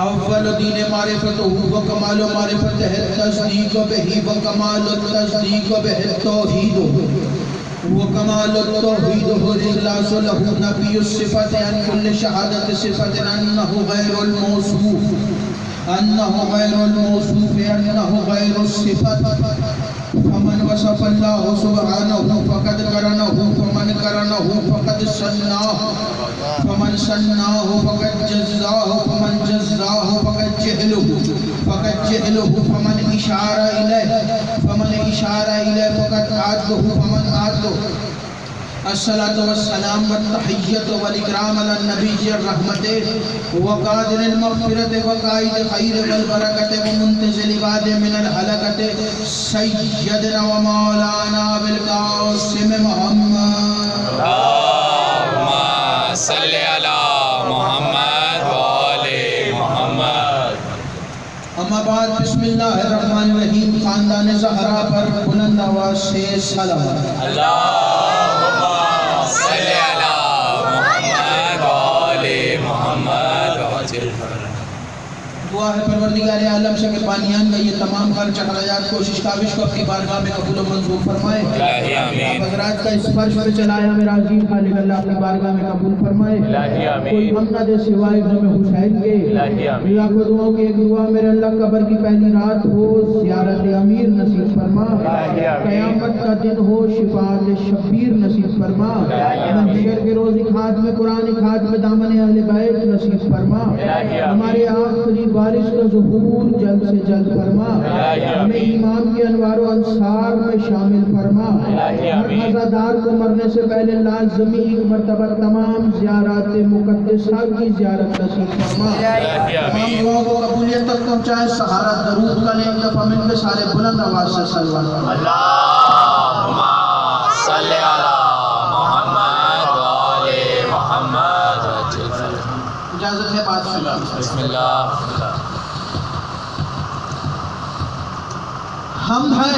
اول دین معرفت و کمال معرفت ہے تصدیق بہی و کمال التصدیق بہ التوحید و کمال التوحید و الاخلاص له نبی الصفت عن کل شہادت صفت انه غیر الموصوف انه غیر الموصوف انه غیر الصفت فمن وصف اللہ سبحانہ فقد کرنہ فمن کرنہ فقد سناہ فمن سناہ فقد جزاہ فمن جزاہ فقد جہلہ فمن اشارہ الیہ فقد عادلہ فمن عادلہ الصلاة والسلام والتحیت والاکرام علی النبی الرحمت وقادر المغفرت وقائد خیر والبرکت ومنتزل عباد من الحلقت سیدنا ومولانا بالقاسم محمد اللہم صلی علی محمد وآل محمد. اما بعد بسم اللہ الرحمن الرحیم. خاندان زہرا پر بلند آواز سے سلام. اللہم صلی علی محمد وآل محمد وعجل دعا ہے پروردگار عالم سے کہ بانیان کا یہ تمام خرچ اخراجات کوشش کاوش کو اپنی بارگاہ میں قبول و منظور فرمائے. الہی آمین. آپ حضرات کا اس فرش پر چلایا میرا عظیم خالق اللہ اپنی بارگاہ میں قبول فرمائے. الہی آمین. کوئی ہم نہ دے سوائے غم حسین کے. الہی آمین. اللہ کو دعاؤں کی ایک دعا میرے اللہ قبر کی پہلی رات ہو زیارت امیر نصیب فرما. الہی آمین. قیامت کا دن ہو شفاعت شبیر نصیب فرما. الہی آمین. محشر کے روز خاتم قرآن خاتم دامن اہل بیت نصیب فرما. الہی آمین. ہمارے آخری وارث کا ظہور جلد سے جلد فرما. ہمیں ایمان کے انوار و انصار میں شامل فرما. ہر عزادار کو مرنے سے پہلے لازمی ایک مرتبہ تمام زیارات مقدسہ کی زیارت نصیب فرما. تمام دعاؤں کو قبولیت تک پہنچائے. سہارا درود کا لیں دفعہ مل کے سارے بلند آواز سے صلوات. اللہم صلی علی محمد وآل محمد وعجل. اجازت ہے بات سنا. بسم اللہ. حمد ہے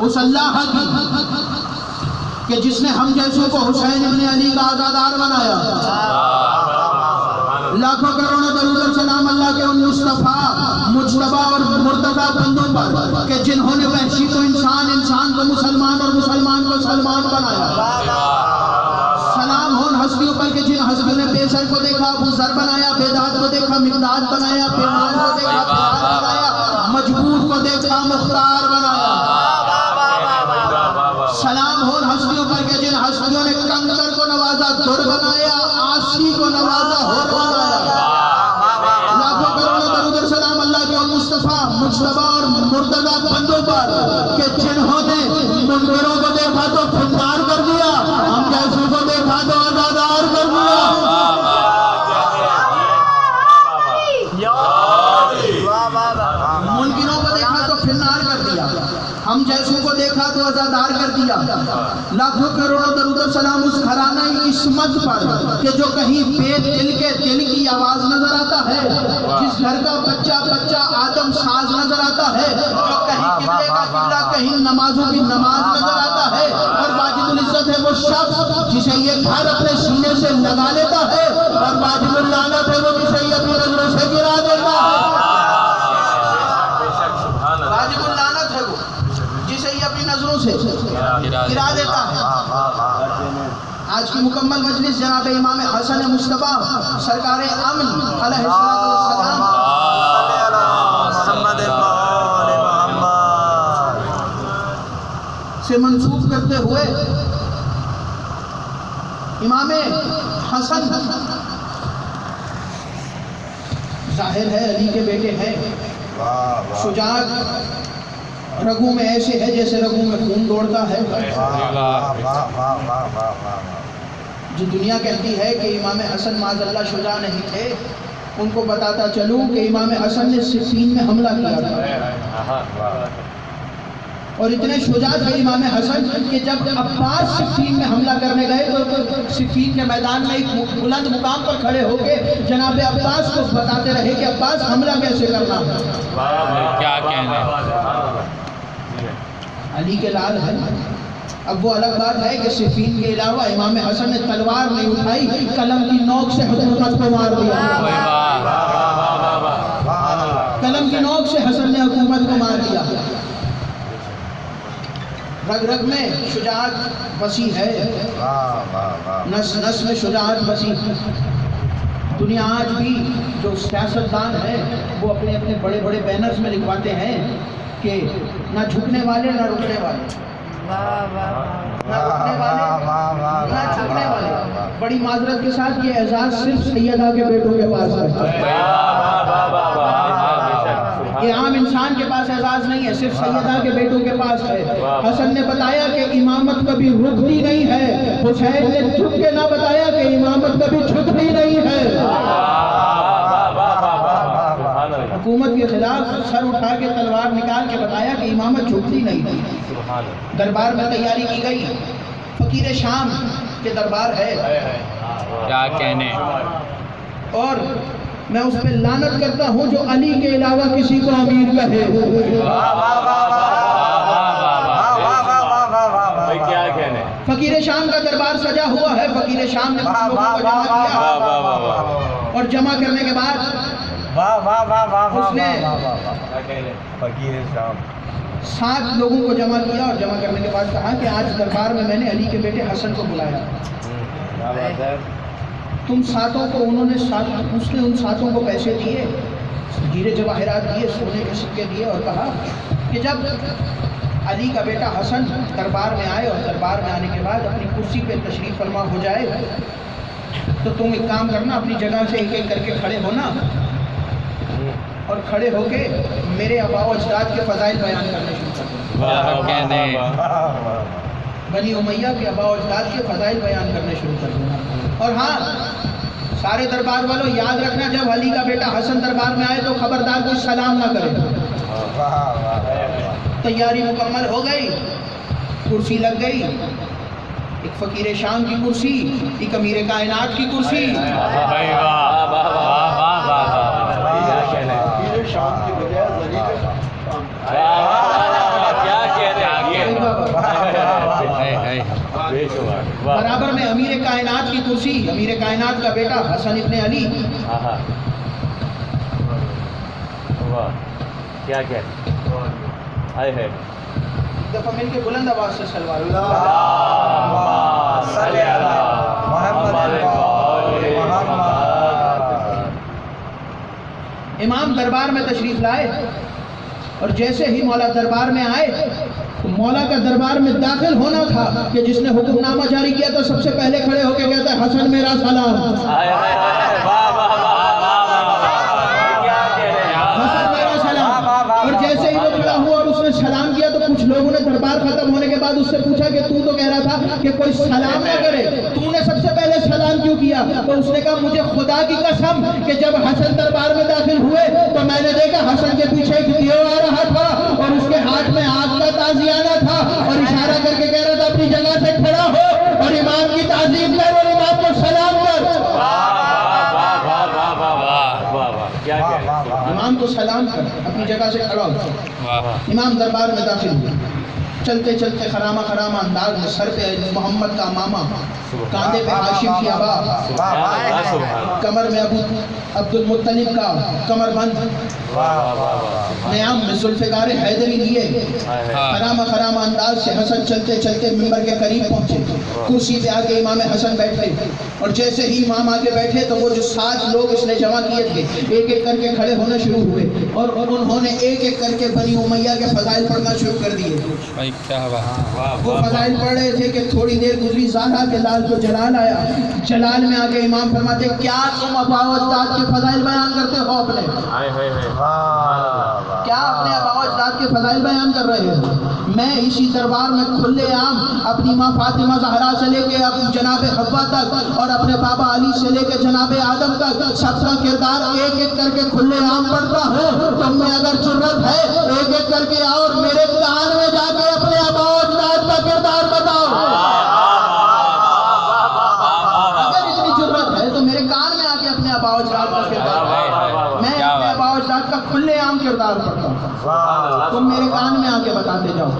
اس اللہ کی کہ جس نے ہم جیسوں کو حسین ابن علی کا عزادار بنایا. لاکھوں کروڑوں درود و سلام اللہ کے ان مصطفیٰ مجتبیٰ اور مرتضیٰ بندوں پر کہ جنہوں نے وحشی کو انسان، انسان کو مسلمان اور مسلمان کو سلمان بنایا. سلام ہون ہستیوں پر کہ جن ہستیوں نے پیسر کو دیکھا ابو ذر بنایا، بیداد کو دیکھا مقداد بنایا، پیمان کو دیکھا بلال بنایا، مجبور کو دیکھا مختار بنایا. سلام ہون ہستیوں پر کہ جن ہستیوں نے کنکر کو نوازا در بنایا، آسی کو نوازا ہور بنایا. لاکھوں کروڑوں درود و سلام اللہ کے مصطفیٰ مجتبیٰ اور مرتضیٰ بندوں پر کہ جنہوں نے منکروں کو دیکھا تو پھنکار کر دیا، ہم جیسوں کو دیکھا تو عزادار کر دیا. منکروں کو دیکھا تو پھنکار کر دیا، ہم جیسوں کو دیکھا تو عزادار کر دیا. لاکھوں کروڑوں درود و سلام اس گھرانہ عصمت پر کہ جو کہیں بے دل کے دل کی آواز نظر آتا ہے، جس گھر کا بچہ آدم ساز نظر آتا ہے، جو کہیں قبلے کا قبلہ کہیں نمازوں کی نماز نظر آتا ہے. اور واجد العزت ہے وہ شخص جسے یہ گھر اپنے سینے سے لگا لیتا ہے، اور واجد اللعنت ہے وہ جسے یہ اپنی نظروں سے گرا دیتا ہے. واجب اللعنت ہے وہ جسے یہ اپنی نظروں سے گرا دیتا ہے. آج کی مکمل مجلس جناب امام حسن مصطفیٰ سرکار امن علیہ السلام سے منسوب کرتے ہوئے امام حسن ظاہر ہے علی کے بیٹے ہیں. شجاعت رگوں میں ایسے ہے جیسے رگوں میں خون دوڑتا ہے. جو دنیا کہتی ہے کہ امام حسن معاذ اللہ شجاع نہیں تھے، ان کو بتاتا چلوں کہ امام حسن نے صفین میں حملہ کیا تھا. اور اتنے شجاع تھے امام حسن کہ جب عباس صفین میں حملہ کرنے گئے تو صفین کے میدان میں ایک بلند مقام پر کھڑے ہو کے جناب عباس کو بتاتے رہے کہ عباس حملہ کیسے کرنا ہے. کیا کہنے علی کے لال ہے. اب وہ الگ بات ہے کہ صفین کے علاوہ امام حسن نے تلوار نہیں اٹھائی، قلم کی نوک سے حکومت کو مار دیا. رگ رگ میں شجاعت وسیع ہے، نس نس میں شجاعت وسیع ہے۔ دنیا آج بھی جو سیاستدان ہیں وہ اپنے اپنے بڑے بڑے بینرز میں لکھواتے ہیں کہ نہ جھکنے والے نہ رکنے والے، نہ رکنے والے نہ جھکنے والے۔ بڑی معذرت کے ساتھ یہ اعزاز صرف سیدہ کے بیٹوں کے پاس ہے، یہ عام انسان کے پاس اعزاز نہیں ہے، صرف سیدہ کے بیٹوں کے پاس ہے۔ حسن نے بتایا کہ امامت کبھی رکتی نہیں ہے، حسین نے جھک کے نہ بتایا کہ امامت کبھی جھکتی نہیں ہے۔ حکومت کے خلاف سر اٹھا کے تلوار نکال کے بتایا کہ امامت جھکتی نہیں تھی۔ دربار میں تیاری کی گئی، فقیر شام کے دربار ہے، کیا کہنے، اور میں اس پہ لعنت کرتا ہوں جو علی کے علاوہ کسی کو امیر کہے۔ کیا کہنے، فقیر شام کا دربار سجا ہوا ہے، فقیر شام نے کچھ لوگوں کو جمع کیا اور جمع کرنے کے بعد اس نے 7 لوگوں کو جمع کیا اور جمع کرنے کے بعد کہا کہ آج دربار میں نے علی کے بیٹے حسن کو بلایا، تم ساتوں کو اس نے ان ساتوں کو پیسے دیے، ہیرے جواہرات دیے، سونے کے سکے دیے اور کہا کہ جب علی کا بیٹا حسن دربار میں آئے اور دربار میں آنے کے بعد اپنی کرسی پہ تشریف فرما ہو جائے تو تم ایک کام کرنا، اپنی جگہ سے ایک ایک کر کے کھڑے ہونا اور کھڑے ہو کے میرے آباء و اجداد کے فضائل بیان کرنے شروع کر دو۔ کیا کہنے، بنی امیہ کے آباء و اجداد کے فضائل بیان کرنے شروع کر دینا۔ اور ہاں سارے دربار والوں یاد رکھنا، جب علی کا بیٹا حسن دربار میں آئے تو خبردار کوئی سلام نہ کرے۔ تیاری مکمل ہو گئی، کرسی لگ گئی، ایک فقیر شام کی کرسی، ایک امیر کائنات کی کرسی۔ برابر میں امیر کائنات کی کرسی، امیر کائنات کا بیٹا حسن ابن علی۔ کیا ہے، دفعہ مل کے بلند آواز سے سلوات۔ امام دربار میں تشریف لائے اور جیسے ہی مولا دربار میں آئے تو مولا کا دربار میں داخل ہونا تھا کہ جس نے حکم نامہ جاری کیا تو سب سے پہلے کھڑے ہو کے کہتا ہے حسن میرا سلام، حسن میرا سلام۔ اور جیسے ہی وہ کھڑا ہوا اور اس نے سلام کیا تو کچھ لوگوں نے دربار ختم ہونے کے بعد اس سے پوچھا کہ تو کہہ رہا تھا کہ کوئی سلام نہ کرے، تو نے سب سے پہلے سلام کیوں کیا؟ تو اس نے کہا مجھے خدا کی قسم کہ جب حسن دربار میں داخل ہوئے تو میں نے دیکھا حسن کے پیچھے ایک دیو آ رہا تھا اور اس کے ہاتھ میں آگ کا تازیانہ تھا اور اشارہ کر کے کہہ رہا تھا اپنی جگہ سے کھڑا ہو اور امام کی تعظیم کر اور امام کو سلام کر۔ امام کو سلام کر، اپنی جگہ سے کھڑا ہو۔ امام دربار میں داخل ہوئے، چلتے چلتے خرامہ خرامہ انداز میں، سر پہ محمد کا ماما، کاندھے پہ ہاشم کی آبا، کمر میں ابو عبد المطلب کا کمر بند، نیام میں ذوالفقار حیدری لیے، خرامہ خرامہ انداز سے حسن چلتے چلتے منبر کے قریب پہنچے، کرسی پہ آگے امام حسن بیٹھے اور جیسے ہی امام آگے بیٹھے تو وہ جو 7 لوگ اس نے جمع کیے تھے ایک ایک کر کے کھڑے ہونا شروع ہوئے اور انہوں نے ایک ایک کر کے بنی امیہ کے فضائل پڑھنا شروع کر دیے۔ وہ فضائل پڑھ رہے تھے کہ تھوڑی دیر گزری، زہرا کے لال کو جلال آیا، جلال میں آگے امام فرماتے کیا تم آباء و اجداد کے فضائل بیان کرتے ہو؟ اپنے کیا اپنے آباء و اجداد کے فضائل بیان کر رہے ہو؟ میں اسی دربار میں کھلے عام اپنی ماں فاطمہ زہرا سے لے کے جناب حوا تک اور اپنے بابا علی سے لے کے جناب آدم تک سب کا کردار ایک ایک کر کے کھلے عام پڑھتا ہوں۔ تم میں اگر جرت ہے ایک ایک کر کے آؤ اور میرے کان میں جا کے اپنے آباء و اجداد کا کردار بتاؤ۔ اگر اتنی جرت ہے تو میرے کان میں آ کے اپنے آباء و اجداد کا کردار، میں اپنے آباء و اجداد کا کھلے عام کردار پڑھتا ہوں، تم میرے کان میں آ کے بتاتے جاؤ۔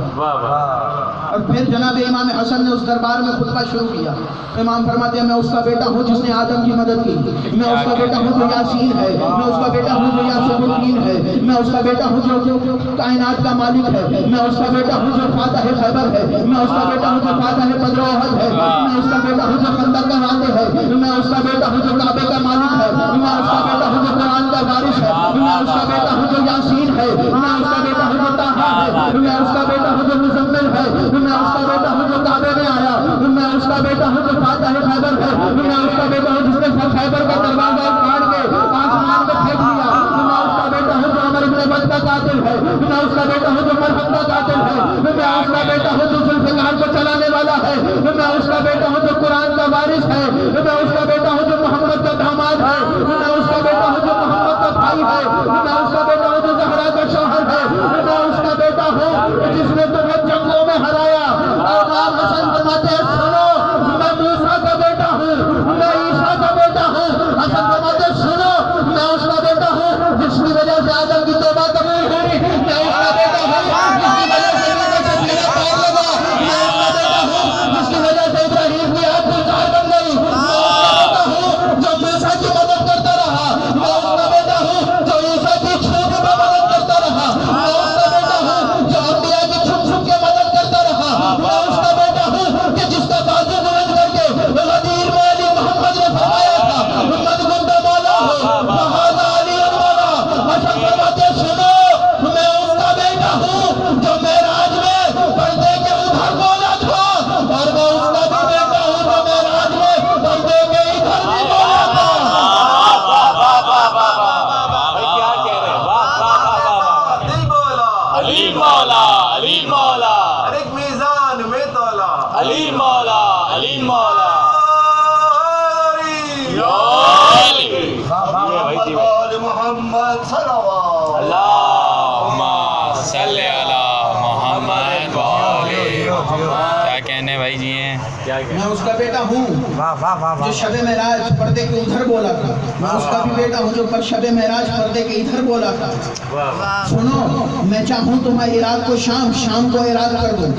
اور پھر جناب امام حسن نے اس دربار میں خطبہ شروع کیا۔ امام فرماتے ہیں میں اس کا بیٹا ہوں جس نے آدم کی مدد کی، میں اس کا بیٹا ہوں جو یاسین ہے، میں اس کا بیٹا ہوں جو یاسین الدین ہے، میں اس کا بیٹا ہوں جو کائنات کا مالک ہے، میں اس کا بیٹا ہوں جو فاتح خیبر ہے، میں اس کا بیٹا ہوں جو فاتح بدر و احد ہے، میں اس کا بیٹا ہوں جو خندق کا فاتح ہے، میں اس کا بیٹا ہوں جو کعبے کا مالک ہے، میں اس کا بیٹا ہوں جو قرآن کا وارث ہے، میں اس کا بیٹا ہوں جو یاسین ہے، میں اس کا بیٹا ہوں جو طٰہٰ ہے، میں اس کا بیٹا ہوں جو مزمل ہے، میں اس کا بیٹا ہوں جو کعبے میں آیا، میں اس کا بیٹا ہوں جو فاتح خیبر ہے، میں اس کا بیٹا ہوں جس نے خیبر کا دروازہ پھاڑ کے آسمان میں پھینک دیا، میں اس کا بیٹا ہوں جو عمر بن ابی کا قاتل ہے، میں اس کا بیٹا ہوں جو مرحب کا قاتل ہے، میں اس کا بیٹا ہوں جو ذوالفقار کو چلانے والا ہے، میں اس کا بیٹا ہوں جو قرآن کا وارث ہے، میں اس کا بیٹا ہوں جو محمد کا داماد ہے، میں اس کا بیٹا ہوں جو محمد کا بھائی ہے، میں اس کا بیٹا ہوں جو زہرا کا شوہر ہے، میں اس کا بیٹا ہوں جس نے تمہیں جنگوں میں ہرایا۔ امام حسن فرماتے ہیں سنو میں موسیٰ کا بیٹا ہوں، میں عیسیٰ کا بیٹا ہوں۔ حسن فرماتے ہیں سنو میں اس کا بیٹا ہوں جس کی وجہ سے آدم کی توبہ قبول ہوئی، میں اس کا بیٹا ہوں جس کی وجہ سے میرا پیر لگا، میں اس کا بیٹا ہوں جس کی وجہ سے ابراہیم کی آنکھ گلزار بن گئی، میں اس کا بیٹا ہوں جو موسیٰ کی مدد کرتا رہا، میں اس کا بیٹا ہوں جو عیسیٰ کی چھوٹ میں مدد کرتا رہا، میں اس کا بیٹا ہوں جو انبیاء کی چھپ چھپ کے مدد کرتا رہا، میں اس کا بیٹا ہوں کہ جس کا بازو بلند کر کے غدیر میں علی محمد نے فرمایا تھا محمد گنڈا مولا ہو وہذا علی مولا۔ حسن فرماتے سنو میں اس کا بیٹا ہوں جو معراج میں پردے کے ادھر بولا تھا، اور میں اس کا بھی بیٹا ہوں جو معراج میں پردے کے ادھر بھی بولا تھا۔ کیا کہہ رہے ہیں؟ واہ واہ واہ واہ، دل بولا علی مولا، علی مولا، ہر ایک میزان میں تولا، علی مولا، علی مولا، محمد صلوات اللہم صلی علی محمد وآلہ محمد۔ کیا کہنے بھائی جی ہیں؟ کیا میں کہنے؟ اس کا بیٹا ہوں جو شب معراج پردے کے ادھر بولا تھا، میں اس کا بھی بیٹا ہوں جو پر شب معراج پردے کے ادھر بولا تھا۔ سنو میں چاہوں تو میں عراق کو شام، شام کو عراق کر دوں،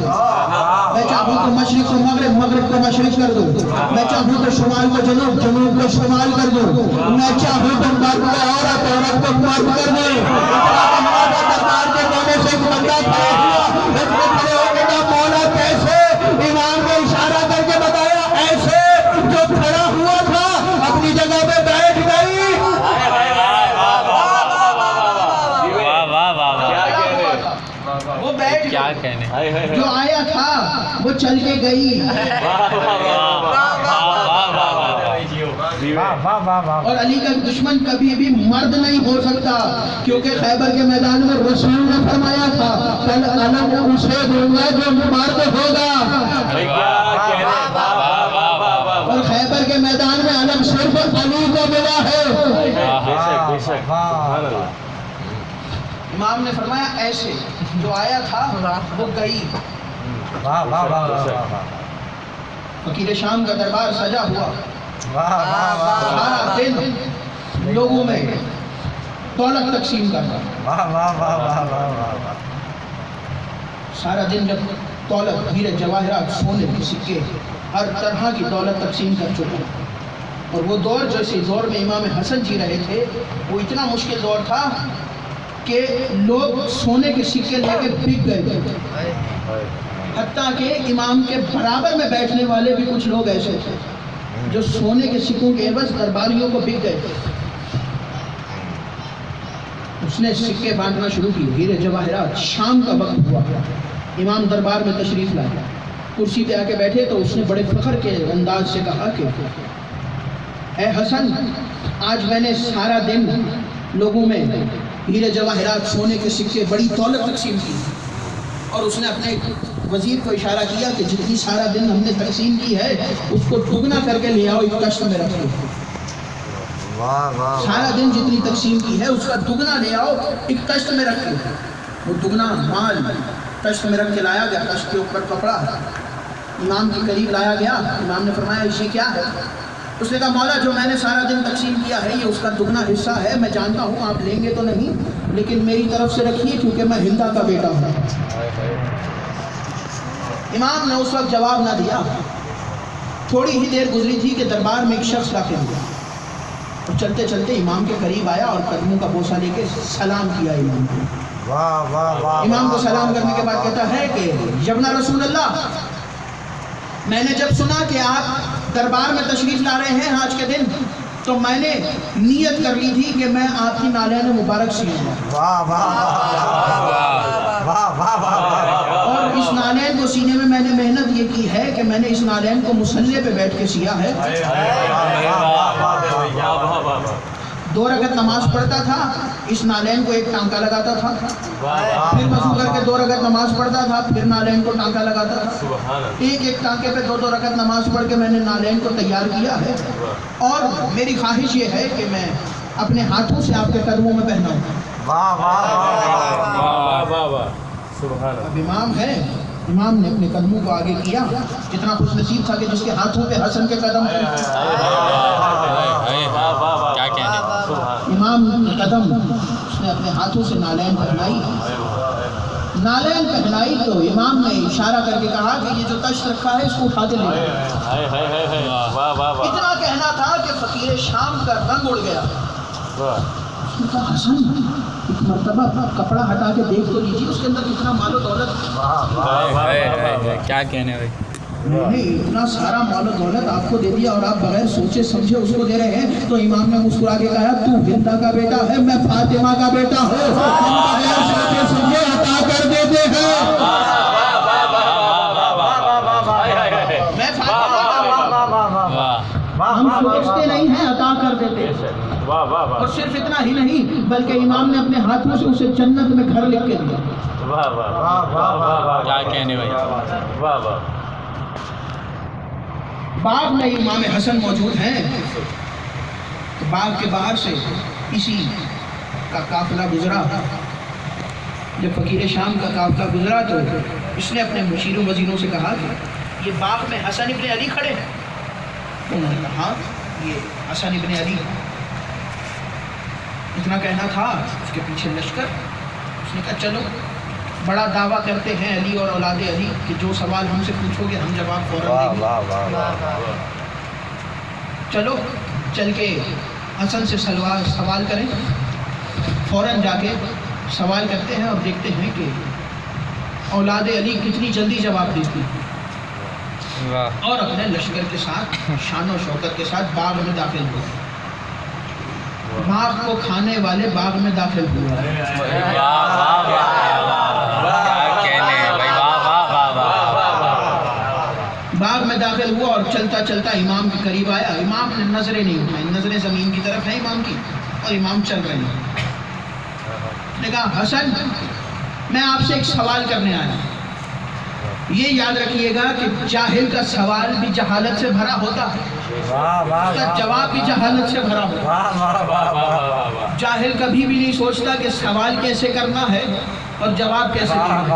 میں چاہوں تو مشرق کو مغرب، مغرب کو مشرق کر دوں، میں چاہوں تو شمال کو جنوب، جنوب کو شمال کر دوں، میں چاہوں تو مرد کو عورت، عورت کو مرد کر دوں۔ دربار کے کونے سے ایک بندہ کھڑا ہوا، اس نے کھڑے ہو کے کہا مولا کیسے؟ امام نے اشارہ کر کے بتایا ایسے، جو کھڑا ہوا تھا اپنی جگہ پہ بیٹھ گئی۔ وہ بیٹھ کیا گئی، کہنے؟ جو آیا تھا وہ چل کے گئی۔ اور علی کا دشمن کبھی بھی مرد نہیں ہو سکتا، کیونکہ خیبر کے میدان میں رسول نے فرمایا تھا کل علم اسے دوں گا جو مرد ہوگا، اور خیبر کے میدان میں علم صرف علی کو ملا ہے۔ امام نے فرمایا ایسے، جو آیا تھا وہ گئی۔ فقیر شام کا دربار سجا ہوا، سارا دن لوگوں میں دولت تقسیم کرتا، سارا دن جب دولت، ہیرے جواہرات، سونے کے سکے، ہر طرح کی دولت تقسیم کر چکا۔ اور وہ دور جیسے دور میں امام حسن جی رہے تھے، وہ اتنا مشکل دور تھا کہ لوگ سونے کے سکے لے کے بک گئے تھے، حتیٰ کہ امام کے برابر میں بیٹھنے والے بھی کچھ لوگ ایسے تھے جو سونے کے سکوں کے عوض درباریوں کو بک گئے تھے۔ اس نے سکے بانٹنا شروع کی، ہیرے جواہرات۔ شام کا وقت ہوا، امام دربار میں تشریف لایا، کرسی پہ آ کے بیٹھے تو اس نے بڑے فخر کے انداز سے کہا کہ اے حسن، آج میں نے سارا دن لوگوں میں ہیرے جواہرات، سونے کے سکے، بڑی دولت تقسیم کی۔ اور اس نے اپنے وزیر کو اشارہ کیا کہ جتنی سارا دن ہم نے تقسیم کی ہے اس کو دگنا کر کے لے آؤ، ایک کشت میں رکھو۔ سارا دن جتنی تقسیم کی ہے اس کا دگنا لے آؤ، ایک کشت میں رکھو۔ وہ دگنا مال کشت میں رکھ کے لایا گیا، کشت کے اوپر کپڑا امام کے قریب لایا گیا۔ امام نے فرمایا اسے کیا ہے؟ اس نے کہا مولا جو میں نے سارا دن تقسیم کیا ہے یہ اس کا دگنا حصہ ہے، میں جانتا ہوں آپ لیں گے تو نہیں، لیکن میری طرف سے رکھیے کیونکہ میں ہندا کا بیٹا ہوں۔ امام نے اس وقت جواب نہ دیا۔ تھوڑی ہی دیر گزری تھی کہ دربار میں ایک شخص داخل ہوا اور چلتے چلتے امام کے قریب آیا اور قدموں کا بوسہ لے کے سلام کیا امام کو۔ امام کو سلام کرنے کے بعد کہتا ہے کہ جبنا رسول اللہ، میں نے جب سنا کہ آپ دربار میں تشریف لا رہے ہیں آج کے دن، تو میں نے نیت کر لی تھی کہ میں آپ کی نالین مبارک سیوں گا، اور اس نالین کو سینے میں نے محنت یہ کی ہے کہ میں نے اس نالین کو مصلے پہ بیٹھ کے سیا ہے۔ 2 رکعت نماز پڑھتا تھا، اس نالین کو ایک ٹانکا لگاتا تھا، پھر وضو کر کے 2 رکعت نماز پڑھتا تھا، پھر نالین کو ٹانکا لگاتا تھا۔ ایک ٹانکے پہ 2 رکعت نماز پڑھ کے میں نے نالین کو تیار کیا ہے، اور میری خواہش یہ ہے کہ میں اپنے ہاتھوں سے آپ کے قدموں میں پہناؤں۔ اب امام ہے، امام نے اپنے قدموں کو آگے کیا، کتنا خوش نصیب تھا کہ جس کے ہاتھوں پہ حسن کے قدم تھے۔ کیا کہنے، امام نے قدم، اس نے اپنے ہاتھوں سے نالین پہنائی، نالین پہنائی تو امام نے اشارہ کر کے کہا کہ یہ جو تشت رکھا ہے اس کو اٹھا کے لے جاؤ۔ اتنا کہنا تھا کہ فقیر شام کا رنگ اڑ گیا۔ اس نے کہا حسن ایک مرتبہ کپڑا ہٹا کے دیکھ تو لیجیے اس کے اندر کتنا مال و دولت۔ کیا کہنے بھائی، میں نے اتنا سارا مال و دولت آپ کو دے دیا اور آپ بغیر سوچے سمجھے اس کو دے رہے ہیں۔ تو امام نے مسکرا کے کہا تو ہندا کا بیٹا ہے، میں فاطمہ کا بیٹا ہوں، بغیر سوچے سمجھے عطا کر دیتے ہیں۔ میں فاطمہ کا بیٹا، ہم سوچتے نہیں ہیں، عطا کر دیتے ہیں۔ اور صرف اتنا ہی نہیں بلکہ امام نے اپنے ہاتھوں سے اسے جنت میں گھر لکھ کے دیا۔ کیا کہنے بھائی، باغ میں امام حسن موجود ہیں، تو باغ کے باہر سے اسی کا قافلہ گزرا۔ جب فقیر شام کا قافلہ گزرا تو اس نے اپنے مشیروں وزیروں سے کہا کہ یہ باغ میں حسن ابن علی کھڑے ہیں۔ انہوں نے کہا ہاں یہ حسن ابن علی۔ اتنا کہنا تھا، اس کے پیچھے لشکر۔ اس نے کہا چلو، بڑا دعویٰ کرتے ہیں علی اور اولاد علی کہ جو سوال ہم سے پوچھو گے ہم جواب فوراً دیں گے۔ چلو چل کے حسن سے سوال کریں۔ فوراً جا کے سوال کرتے ہیں اور دیکھتے ہیں کہ اولاد علی کتنی جلدی جواب دیتی اور اپنے لشکر کے ساتھ شان و شوکت کے ساتھ باغ میں داخل ہوئے۔ باغ کو کھانے والے باغ میں داخل ہوئے۔ باغ میں داخل ہوا اور چلتا چلتا امام کے قریب آیا۔ امام نے نظریں نہیں اٹھائیں، نظریں زمین کی طرف ہیں امام کی، اور امام چل رہے ہیں۔ نے کہا حسن میں آپ سے ایک سوال کرنے آیا، یہ یاد رکھیے گا کہ جاہل کا سوال بھی جہالت سے بھرا ہوتا ہے، اس کا جواب بھی جہالت سے بھرا ہوتا ہے۔ جاہل کبھی بھی نہیں سوچتا کہ سوال کیسے کرنا ہے اور جواب کیسے کرنا ہے۔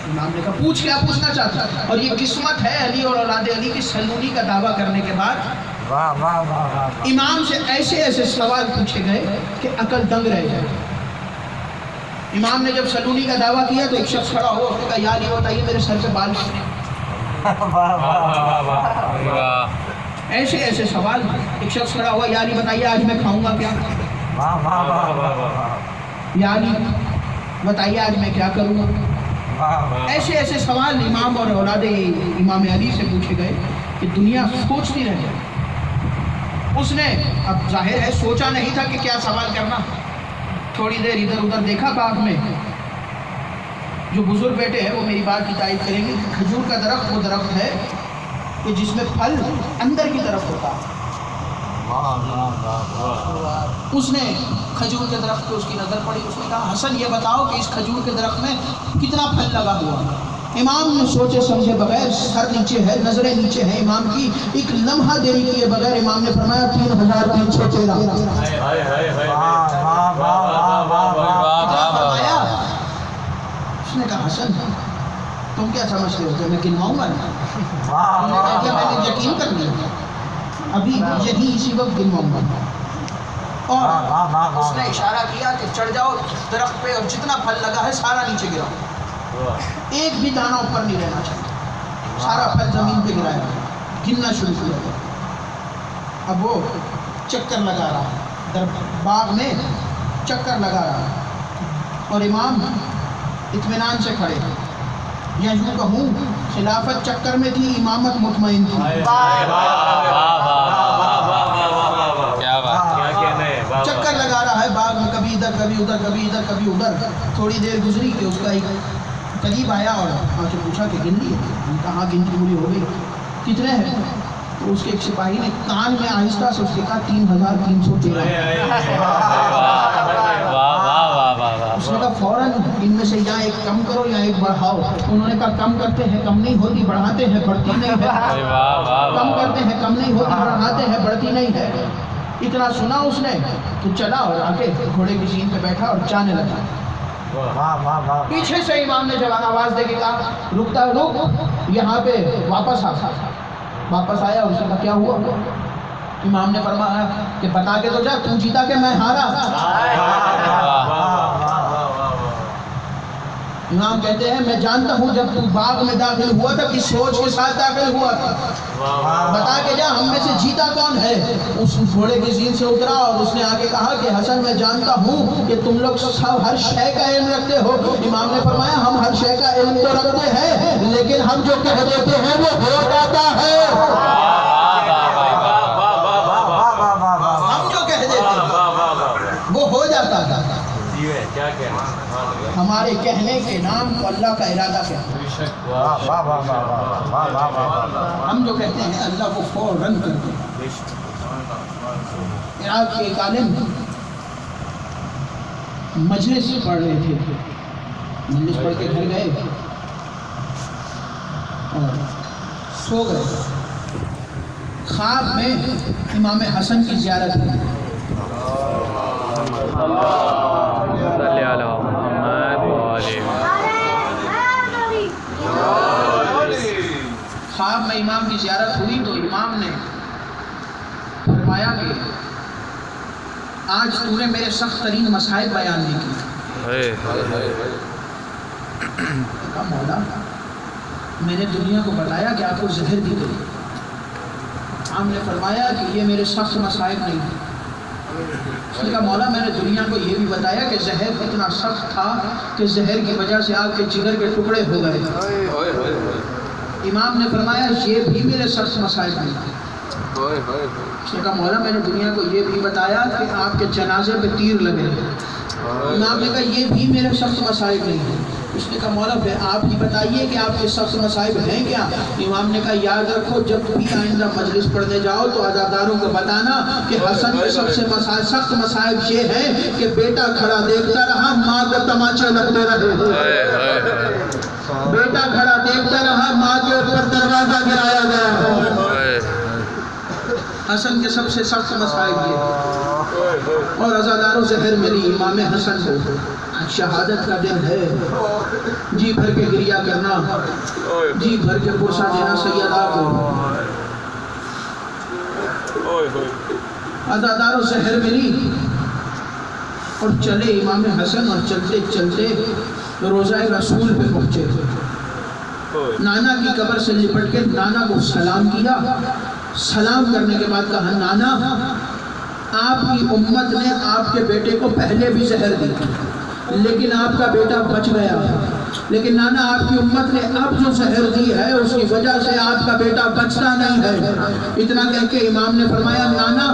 امام نے کہا پوچھ کیا پوچھنا چاہتا ہے؟ اور یہ قسمت ہے علی اور اولاد علی کی سلونی کا دعویٰ کرنے کے بعد امام سے ایسے ایسے سوال پوچھے گئے کہ عقل دنگ رہ جائے۔ امام نے جب سلونی کا دعویٰ کیا تو ایک شخص کھڑا ہوا، اس نے کہا یا علی بتائیے میرے سر سے بال کتنے؟ ایسے ایسے سوال۔ ایک شخص کھڑا ہوا، یا علی بتائیے آج میں کھاؤں گا کیا؟ یا علی بتائیے آج میں کیا کروں گا؟ ایسے ایسے سوال امام اور اولاد امام علی سے پوچھے گئے کہ دنیا سوچتی رہ جائے۔ اس نے اب ظاہر ہے سوچا نہیں تھا کہ کیا سوال کرنا۔ تھوڑی دیر ادھر ادھر دیکھا باغ میں، جو بزرگ بیٹے ہیں وہ میری بات کی تائید کریں گے، کھجور کا درخت وہ درخت ہے کہ جس میں پھل اندر کی طرف ہوتا ہے۔ اس نے کھجور کے درخت پہ اس کی نظر پڑی، اس نے کہا حسن یہ بتاؤ کہ اس کھجور کے درخت میں کتنا پھل لگا ہوا ہے؟ امام نے سوچے سمجھے بغیر، سر نیچے ہے، نظریں نیچے ہیں امام کی، ایک لمحہ دیری کیے بغیر امام نے فرمایا 3313۔ فرمایا، اس نے کہا حسن تم کیا سمجھتے ہو کہ میں گنواؤں گا؟ میں نے یقین کر لیا ابھی یہی اسی وقت گنواؤں گا. اور اس نے اشارہ کیا کہ چڑھ جاؤ درخت پہ اور جتنا پھل لگا ہے سارا نیچے گراؤ, ایک بھی دانہ اوپر نہیں رہنا چاہیے, سارا پھل زمین پہ گرایا, گننا شروع کیا. اب وہ چکر لگا رہا ہے باغ میں, چکر لگا رہا ہے اور امام اطمینان سے کھڑے ہیں, یا یوں کہوں خلافت چکر میں تھی, امامت مطمئن تھی. چکر لگا رہا ہے باغ میں, کبھی ادھر کبھی ادھر, کبھی ادھر کبھی ادھر. تھوڑی دیر گزری کہ اس کا ایک قریب آیا اور آ کے پوچھا کہ گن لی؟ کہاں گنتی پوری ہو گئی, کتنے ہیں؟ تو اس کے ایک سپاہی نے کان میں آہستہ سے اس نے کہا 3313. اس نے کہا فوراً ان میں سے یا ایک کم کرو یا ایک بڑھاؤ. انہوں نے کہا کم کرتے ہیں کم نہیں ہوتی, بڑھاتے ہیں بڑھتی نہیں ہے. کم کرتے ہیں کم نہیں ہوتی, بڑھاتے ہیں بڑھتی نہیں ہے. اتنا سنا اس نے تو چلا اور آ کے گھوڑے کی زین پہ بیٹھا اور جانے لگا. پیچھے سے امام نے جب آواز دے کے کہا رکتا رک, یہاں پہ واپس آ. واپس آیا اور اس نے کہا کیا ہوا؟ امام نے فرمایا کہ بتا کے تو جا, تو جیتا کہ میں ہارا. امام کہتے ہیں میں جانتا ہوں جب تو باغ میں داخل ہوا تھا کس سوچ کے ساتھ داخل ہوا تھا, بتا کے جا ہم میں سے جیتا کون ہے. اس گھوڑے کی زین سے اترا اور اس نے آگے کہا کہ حسن میں جانتا ہوں کہ تم لوگ سب ہر شے کا علم رکھتے ہو. امام نے فرمایا ہم ہر شے کا علم تو رکھتے ہیں لیکن ہم جو کہہ دیتے ہیں وہ ہو جاتا ہے. ہم جو کہہ دیتے ہیں وہ ہو جاتا ہے. ہمارے کہنے کے نام کو اللہ کا ارادہ کیا, ہم جو کہتے ہیں اللہ کو فوراً کرتے ہیں. عراق کے ایک عالم مجلس پڑھ رہے تھے, مجلس پڑھ کے گھر گئے اور سو گئے. خواب میں امام حسن کی زیارت ہوئی. خواب میں امام کی زیارت ہوئی تو امام نے فرمایا کہ آج تو نے میرے سخت ترین مصائب بیان نہیں کی. کہا مولا میں نے دنیا کو بتایا کہ آپ کو زہر دی گئی. امام نے فرمایا کہ یہ میرے سخت مصائب نہیں ہیں. اس نے کہا مولا میں نے دنیا کو یہ بھی بتایا کہ زہر اتنا سخت تھا کہ زہر کی وجہ سے آپ کے جگر کے ٹکڑے ہو گئے. امام نے فرمایا یہ بھی میرے سخت مصائب نہیں ہیں. اس نے کہا مولا میں نے دنیا کو یہ بھی بتایا کہ آپ کے جنازے پہ تیر لگے. امام نے کہا یہ بھی میرے سخت مصائب نہیں ہیں. اس نے کہا مولا آپ ہی بتائیے کہ آپ کے سخت مصائب ہیں کیا. امام نے کہا یاد رکھو جب بھی آئندہ مجلس پڑھنے جاؤ تو عزاداروں کو بتانا کہ حسن کے سب سے سخت مصائب یہ ہے کہ بیٹا کھڑا دیکھتا رہا, ماں کو تماچے لگتے رہے. بیٹا کھڑا دیکھتا رہا, ماں کے اوپر دروازہ گرایا گیا. حسن کے سب سے سخت مصائب یہ. اور عزاداروں سے پھر ملی امام حسن کو شہادت کا دن ہے, جی بھر کے گریا کرنا, جی بھر کے پرسا دینا سیدہ کو. عزاداروں سے پھر ملی اور چلے امام حسن, اور چلتے چلتے روضہ رسول پہ پہنچے. نانا کی قبر سے لپٹ کے نانا کو سلام کیا. سلام کرنے کے بعد کہا نانا آپ کی امت نے آپ کے بیٹے کو پہلے بھی زہر دی لیکن آپ کا بیٹا بچ گیا, لیکن نانا آپ کی امت نے اب جو زہر دی ہے اس کی وجہ سے آپ کا بیٹا بچتا نہیں ہے. اتنا کہہ کے امام نے فرمایا نانا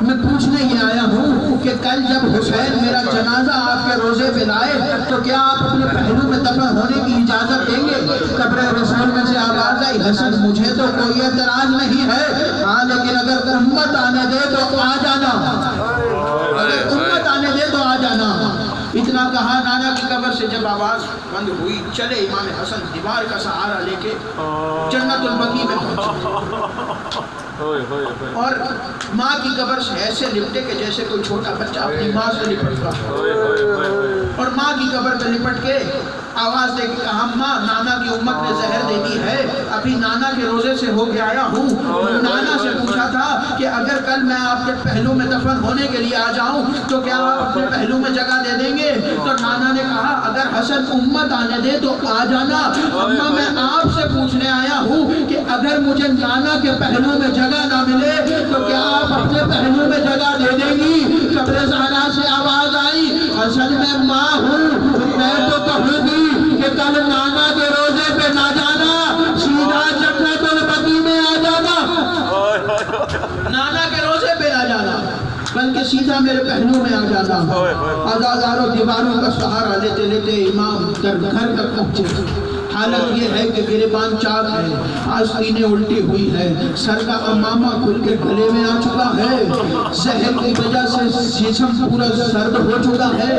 میں پوچھنے یہ آیا ہوں کہ کل جب حسین میرا جنازہ آپ کے روزے پہ لائے تو کیا آپ اپنے پہلو میں دفن ہونے کی اجازت دیں گے؟ قبر رسول میں سے آواز آئی حسن مجھے تو کوئی اعتراض نہیں ہے, ہاں لیکن اگر امت آنے دے تو آ جانا, اگر امت آنے دے تو آ جانا. اتنا کہا نانا کی قبر سے جب آواز بند ہوئی چلے امام حسن دیوار کا سہارا لے کے جنت البقیع میں پہنچے. اور ماں کی قبر سے ایسے لپٹے کہ جیسے کوئی چھوٹا بچہ اپنی ماں سے لپٹتا. اور ماں کی قبر پہ لپٹ کے آواز دے کے کہا ماں نانا کی امت نے زہر دے دی ہے، ابھی نانا کے روزے سے ہو کے آیا ہوں، نانا سے پوچھا تھا کہ اگر کل میں آپ کے پہلو میں دفن ہونے کے لیے آ جاؤں تو کیا آپ اپنے پہلو میں جگہ دے دیں گے؟ تو نانا نے کہا اگر حسن امت آنے دے تو آ جانا، اماں میں آپ سے پوچھنے آیا ہوں کہ اگر مجھے نانا کے پہلو میں جگہ نہ ملے تو کیا آپ اپنے پہلو میں جگہ دے دیں گی؟ قبر زہرا سے آواز آئی حسن میں ماں ہوں، میں تو کہوں گی کہ کل نانا کے روزے پہ نہ جانا، سیدھا جنت البقیع میں آ جانا، نانا کے روزے پہ نہ جانا بلکہ سیدھا میرے پہلو میں آ جانا۔ عزاداروں دیواروں کا سہارا لیتے لیتے امام گھر تک پہنچے۔ حالت یہ ہے کہ گریبان چاک ہے، آستینیں الٹی ہوئی ہے، سر کا امامہ کھل کے گلے میں آ چکا ہے، زہر کی وجہ سے جسم پورا سرد ہو چکا ہے،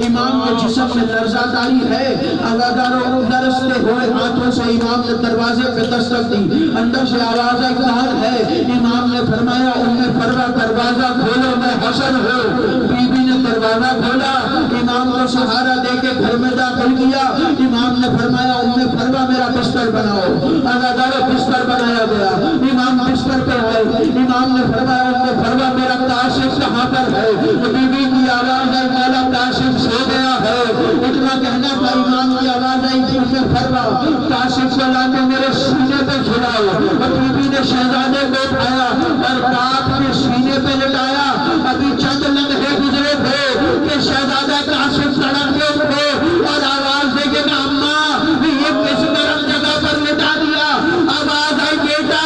امام کے جسم میں لرزہ طاری ہے۔ عزاداروں لرزتے ہوئے ہاتھوں سے امام نے دروازے پہ دستک دی، اندر سے آواز کون ہے؟ امام نے فرمایا ام فروہ دروازہ کھولو میں حسن ہوں۔ بی بی نے دروازہ کھولا، امام کو سہارا دے کے گھر میں داخل کیا، امام نے فرمایا ام فروہ میرا بستر بناؤ، عزاداروں بستر بنایا گیا، امام بستر پہ آئے، امام نے فرمایا ام فروہ میرا کاشف کہاں پر ہے؟ بی بی کی آواز ہے مولا کاشف سو گیا ہے، اتنا کہنا تھا امام کی آواز آئی ام فروہ کاشف کو لا کے میرے سینے پہ جھلاؤ، بی بی نے شہزادے کو اٹھایا اور کاٹ کے سینے پہ لٹایا، ابھی چند لمحے گزرے تھے کہ شہزادہ کاشف سڑک کے اٹھے اور آواز دے کے کہا اماں یہ کس گرم جگہ پر لٹا دیا؟ آواز آئی بیٹا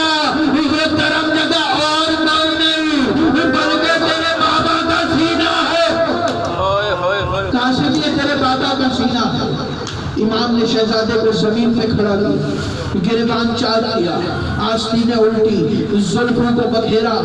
یہ گرم جگہ اور کوئی نہیں بلکہ تیرے بابا کا سینہ ہے، کاشف یہ تیرے بابا کا سینہ ہے۔ امام نے شہزادے کو زمین پہ کھڑا کیا، گریبان چار کیا، آستینیں الٹی، زلفوں کو بکھیرا،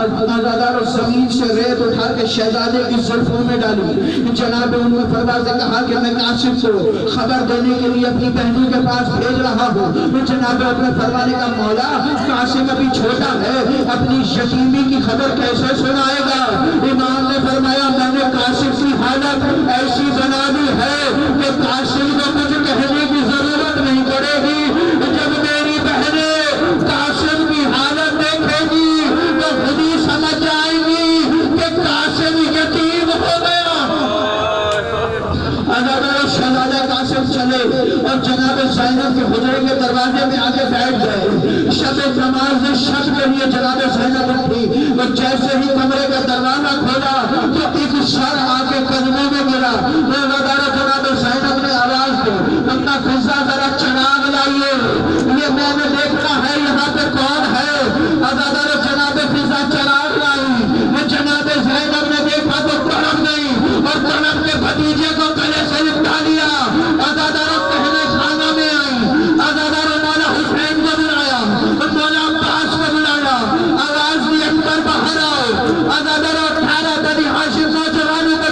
عزاداروں زمین سے ریت اٹھا کے شہزادے کی زلفوں میں ڈالی۔ جناب ام فروہ سے کہا کہ میں کاشف کو خبر دینے کے لیے اپنی بہنوں کے پاس بھیج رہا ہوں۔ جناب ام فروہ نے کہا مولا کاشف ابھی چھوٹا ہے، اپنی یتیمی کی خبر کیسے سنائے گا؟ امام نے فرمایا میں نے کاشف کی حالت ایسی بنا دی ہے کہ کاشف کو کچھ کہنے کی ضرورت نہیں پڑے گی، جب میری بہنیں کاشف کی حالت دیکھے گی تو خود ہی سمجھ جائیں گی کہ کاشف یتیم ہو گیا۔ عزاداروں شہزادہ کاشف چلے اور جناب زینب کے حجرے کے دروازے میں آگے بیٹھ گئے۔ شب نماز شب کے لیے جناب زینب اٹھی اور جیسے ہی کمرے کا دروازہ کھولا تو ایک سر آ کے قدموں میں گرا۔ عزاداروں جناب زینب نے آواز دی اپنا فضا ذرا چراغ لائیے، یہ میں نے دیکھنا ہے یہاں پہ کون ہے۔ عزاداروں جناب فضا چراغ لائی، وہ جناب زینب نے دیکھا تو تڑپ گئی اور تڑپ کے بھتیجے کو گلے سے لپٹا لیا۔ عزاداروں کہنے خانہ میں آئی، عزاداروں مولا حسین کو بلایا، مولا عباس کو بلایا، آواز دی اکبر باہر آؤ۔ عزاداروں 18 بنی ہاشم نوجوانوں کو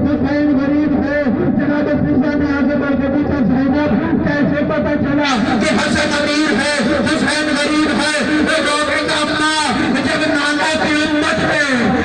حسین غریب ہے. جناب فضا نے آگے بڑھ کے پوچھا زینب کیسے پتا چلا کہ حسن امیر ہے حسین غریب ہے؟ رونے کا اپنا جب نانا کی امت ہے